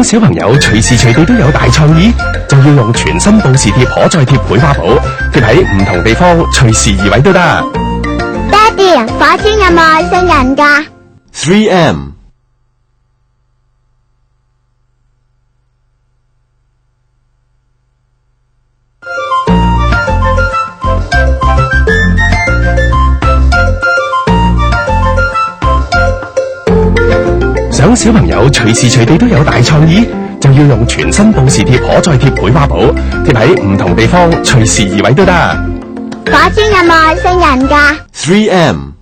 想小朋友隨時隨地都有大創意，就要用全新報時貼可再貼繪畫簿，貼喺唔同地方，隨時移位都得。爹哋，火星有冇外星人㗎？ 3M想小朋友隨時隨地都有大創意，就要用全新報時貼可再貼繪畫簿，貼喺唔同地方，隨時移位都得。火星有冇外星人㗎？ 3M